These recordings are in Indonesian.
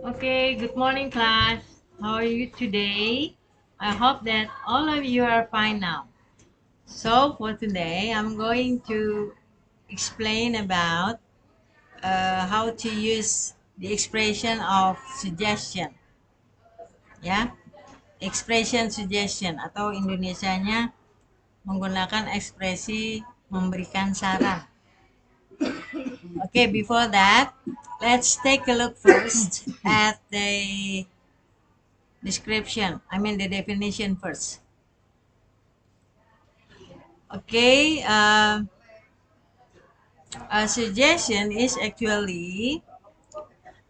Okay, good morning, class. How are you today? I hope that all of you are fine now. So, for today, I'm going to explain about how to use the expression of suggestion. Ya, expression suggestion atau Indonesianya menggunakan ekspresi memberikan saran. Okay, before that, let's take a look first at the description. I mean the definition first. Okay, a suggestion is actually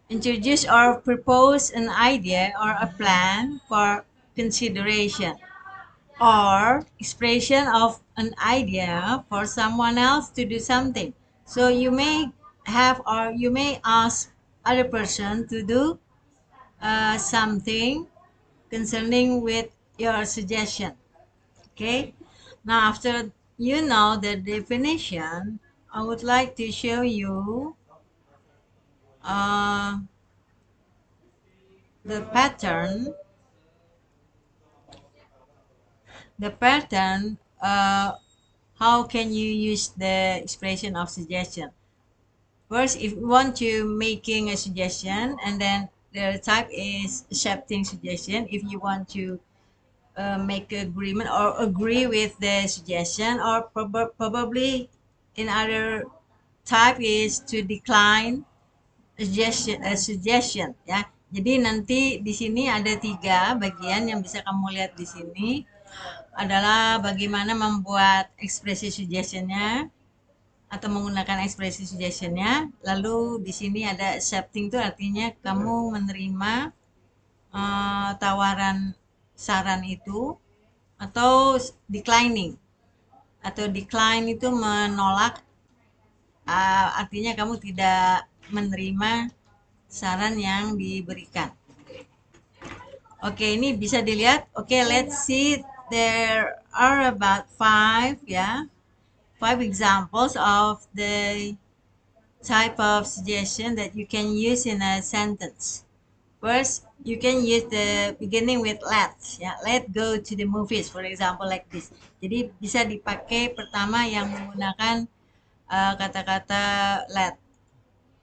introduce or propose an idea or a plan for consideration or expression of an idea for someone else to do something. So you may have or you may ask other person to do something concerning with your suggestion. Okay, now after you know the definition, I would like to show you uh, the pattern. The pattern, how can you use the expression of suggestion? First, if you want to making a suggestion, and then the type is accepting suggestion. If you want to make agreement or agree with the suggestion, or probably in other type is to decline suggestion ya. Jadi nanti di sini ada 3 bagian yang bisa kamu lihat di sini adalah bagaimana membuat ekspresi suggestionnya atau menggunakan ekspresi suggestionnya. Lalu di sini ada accepting itu artinya kamu menerima tawaran saran itu, atau declining. Atau decline itu menolak, artinya kamu tidak menerima saran yang diberikan. Oke, ini bisa dilihat. Oke, let's see. There are about 5 ya. 5 examples of the type of suggestion that you can use in a sentence. First, you can use the beginning with let ya. Let go to the movies, for example, like this. Jadi bisa dipakai pertama yang menggunakan kata-kata let.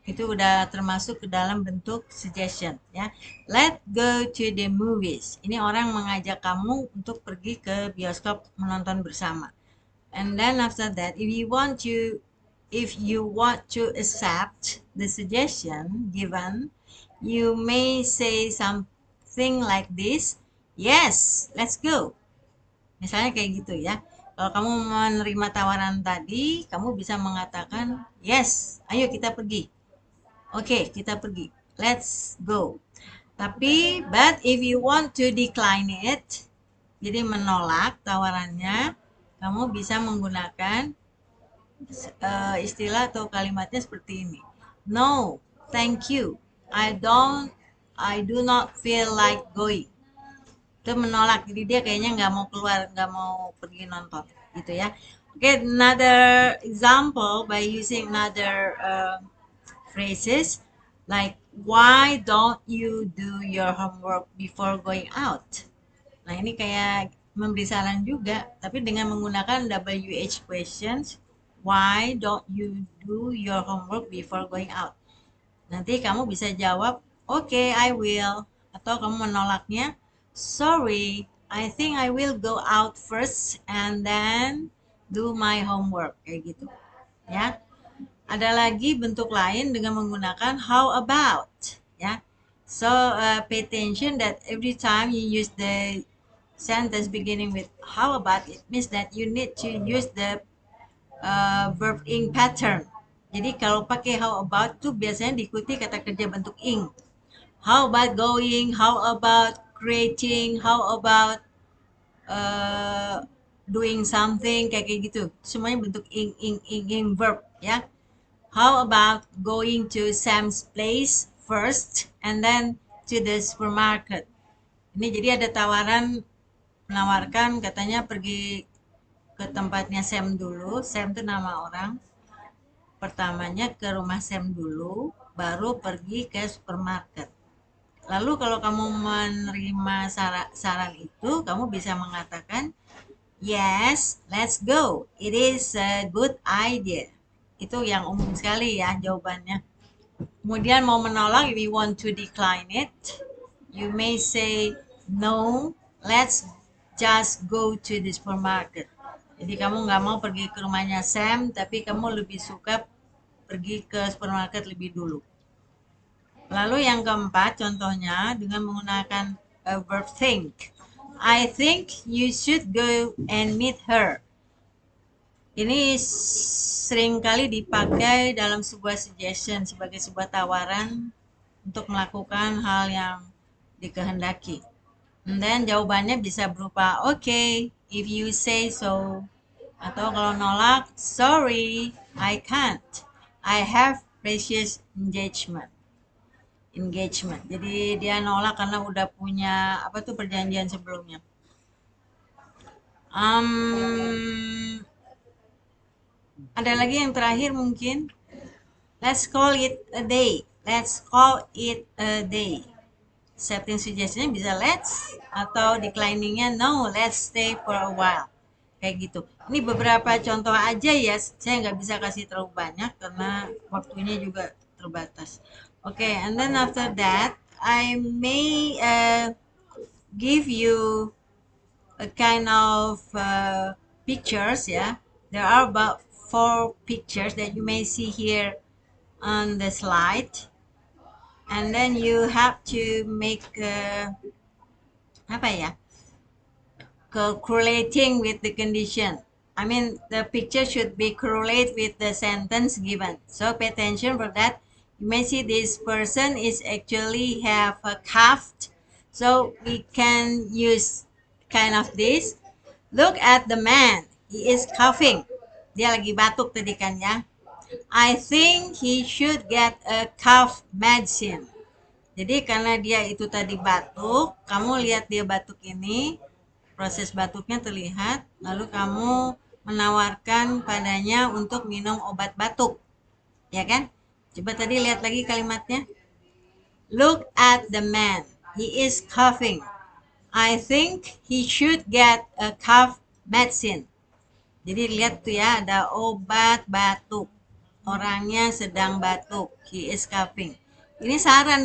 Itu udah termasuk ke dalam bentuk suggestion ya. Let go to the movies. Ini orang mengajak kamu untuk pergi ke bioskop menonton bersama. And then after that, if you want to accept the suggestion given, you may say something like this. Yes, let's go. Misalnya kayak gitu ya. Kalau kamu menerima tawaran tadi, kamu bisa mengatakan, yes, ayo kita pergi. Oke, kita pergi. Let's go. Tapi, but if you want to decline it, jadi menolak tawarannya, kamu bisa menggunakan istilah atau kalimatnya seperti ini. No, thank you. I do not feel like going. Itu menolak, jadi dia kayaknya nggak mau keluar, nggak mau pergi nonton, gitu ya. Okay, another example by using another phrases like why don't you do your homework before going out? Nah, ini kayak memberi saran juga, tapi dengan menggunakan WH questions. Why don't you do your homework before going out? Nanti kamu bisa jawab, okay, I will. Atau kamu menolaknya, sorry, I think I will go out first and then do my homework. Kayak gitu. Ya. Ada lagi bentuk lain dengan menggunakan how about. Ya. So, pay attention that every time you use the sentence beginning with how about, it means that you need to use the verb ing pattern. Jadi kalau pakai how about tuh biasanya diikuti kata kerja bentuk ing. How about going, how about creating, how about uh, doing something, kayak gitu. Semuanya bentuk ing verb ya. How about going to Sam's place first and then to the supermarket. Ini jadi ada tawaran menawarkan katanya pergi ke tempatnya Sam dulu. Sam itu nama orang. Pertamanya ke rumah Sam dulu, baru pergi ke supermarket. Lalu kalau kamu menerima saran itu, kamu bisa mengatakan, yes, let's go. It is a good idea. Itu yang umum sekali ya jawabannya. Kemudian mau menolak, if you want to decline it, you may say, no, let's just go to the supermarket. Jadi kamu nggak mau pergi ke rumahnya Sam, tapi kamu lebih suka pergi ke supermarket lebih dulu. Lalu yang keempat, contohnya dengan menggunakan verb think. I think you should go and meet her. Ini seringkali dipakai dalam sebuah suggestion sebagai sebuah tawaran untuk melakukan hal yang dikehendaki. And then jawabannya bisa berupa okay, if you say so. Atau kalau nolak, sorry, I can't. I have precious engagement. Jadi dia nolak karena udah punya apa tuh perjanjian sebelumnya. Ada lagi yang terakhir mungkin. Let's call it a day. Let's call it a day. Accepting suggestion bisa let's, atau decliningnya no, let's stay for a while. Kayak gitu. Ini beberapa contoh aja ya. Saya nggak bisa kasih terlalu banyak karena waktunya juga terbatas. Okay, and then after that, I may give you a kind of pictures. Yeah, there are about 4 pictures that you may see here on the slide, and then you have to make apa ya, correlating with the condition. I mean, the picture should be correlate with the sentence given. So pay attention for that. You may see this person is actually have a cough. So we can use kind of this. Look at the man. He is coughing. Dia lagi batuk tadi kan ya. I think he should get a cough medicine. Jadi karena dia itu tadi batuk, kamu lihat dia batuk ini, proses batuknya terlihat, lalu kamu menawarkan padanya untuk minum obat batuk. Ya kan? Coba tadi lihat lagi kalimatnya. Look at the man. He is coughing. I think he should get a cough medicine. Jadi lihat tuh ya, ada obat batuk. Orangnya sedang batuk. He is coughing. Ini saran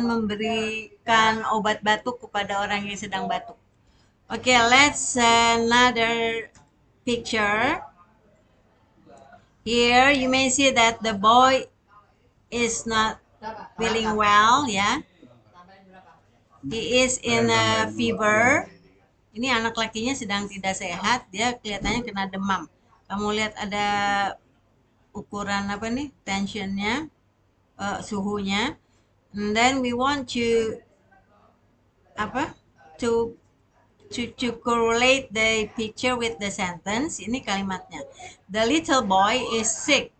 memberikan obat batuk kepada orang yang sedang batuk. Okay, let's another picture. Here you may see that the boy is not feeling well, ya. He is in a fever. Ini anak lakinya sedang tidak sehat, dia kelihatannya kena demam. Kamu lihat ada ukuran apa nih, tensionnya, suhunya. And then we want to to correlate the picture with the sentence. Ini kalimatnya. The little boy is sick.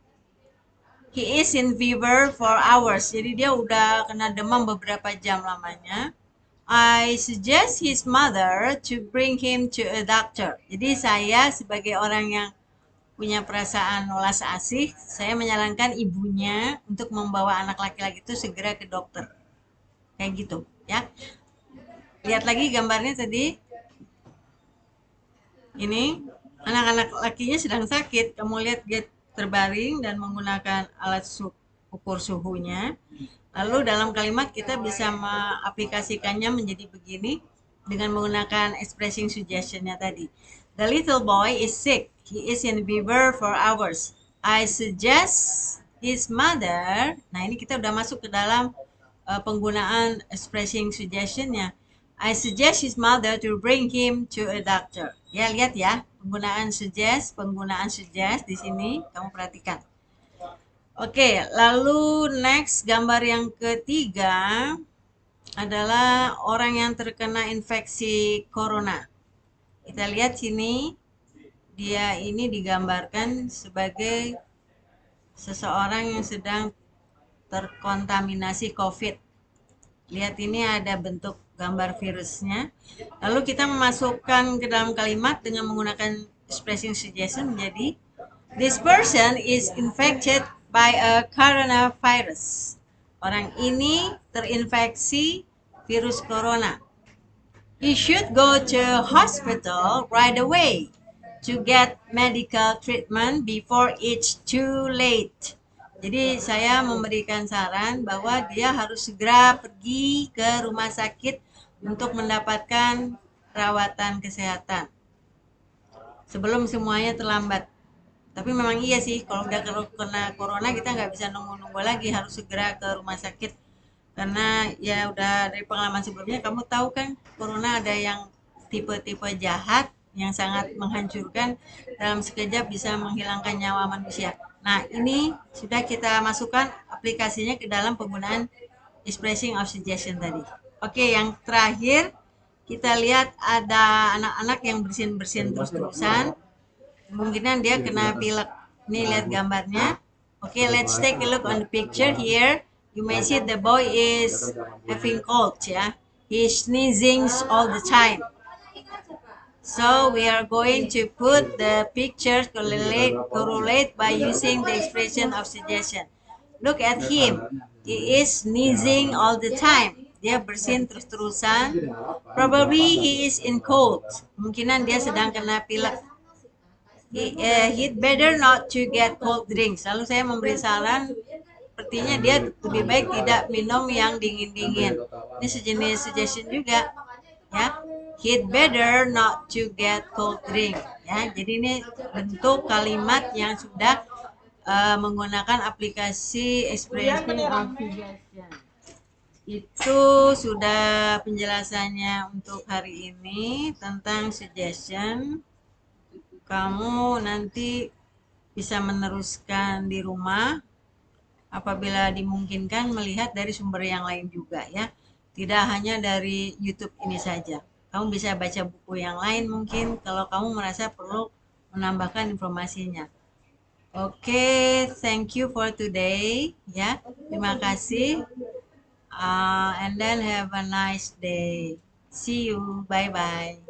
He is in fever for hours. Jadi dia udah kena demam beberapa jam lamanya. I suggest his mother to bring him to a doctor. Jadi saya sebagai orang yang punya perasaan welas asih, saya menyarankan ibunya untuk membawa anak laki-laki itu segera ke dokter. Kayak gitu, ya. Lihat lagi gambarnya tadi. Ini anak-anak lakinya sedang sakit. Kamu lihat dia terbaring dan menggunakan alat ukur suhunya. Lalu dalam kalimat kita bisa mengaplikasikannya menjadi begini dengan menggunakan expressing suggestionnya tadi. The little boy is sick. He is in fever for hours. I suggest his mother. Nah, ini kita udah masuk ke dalam penggunaan expressing suggestionnya. I suggest his mother to bring him to a doctor. Ya, lihat ya, penggunaan suggest di sini kamu perhatikan. Oke, lalu next gambar yang ketiga adalah orang yang terkena infeksi corona. Kita lihat sini, dia ini digambarkan sebagai seseorang yang sedang terkontaminasi COVID. Lihat ini ada bentuk gambar virusnya. Lalu kita memasukkan ke dalam kalimat dengan menggunakan expressing suggestion menjadi this person is infected by a coronavirus. Orang ini terinfeksi virus corona. You should go to hospital right away to get medical treatment before it's too late. Jadi saya memberikan saran bahwa dia harus segera pergi ke rumah sakit untuk mendapatkan perawatan kesehatan sebelum semuanya terlambat. Tapi memang iya sih, kalau udah kena corona kita nggak bisa nunggu-nunggu lagi, harus segera ke rumah sakit. Karena ya udah dari pengalaman sebelumnya kamu tahu kan, corona ada yang tipe-tipe jahat yang sangat menghancurkan, dalam sekejap bisa menghilangkan nyawa manusia. Nah, ini sudah kita masukkan aplikasinya ke dalam penggunaan expressing of suggestion tadi. Oke, yang terakhir kita lihat ada anak-anak yang bersin-bersin terus-terusan. Kemungkinan dia kena pilek. Nih lihat gambarnya. Okay, let's take a look on the picture here. You may see the boy is having cold, yeah. He's sneezing all the time. So we are going to put the picture correlate by using the expression of suggestion. Look at him. He is sneezing all the time. Dia bersin terus-terusan. Probably he is in cold. Kemungkinan dia sedang kena pilek. He'd better not to get cold drinks. Lalu saya memberi saran, sepertinya dia lebih baik tidak minum yang dingin-dingin. Ini sejenis suggestion juga, ya. He'd better not to get cold drink. Ya, jadi ini bentuk kalimat yang sudah menggunakan aplikasi expressing of suggestion. Itu sudah penjelasannya untuk hari ini tentang suggestion. Kamu nanti bisa meneruskan di rumah apabila dimungkinkan melihat dari sumber yang lain juga ya. Tidak hanya dari YouTube ini saja. Kamu bisa baca buku yang lain mungkin kalau kamu merasa perlu menambahkan informasinya. Oke, thank you for today ya. Terima kasih. And then have a nice day. See you. Bye bye.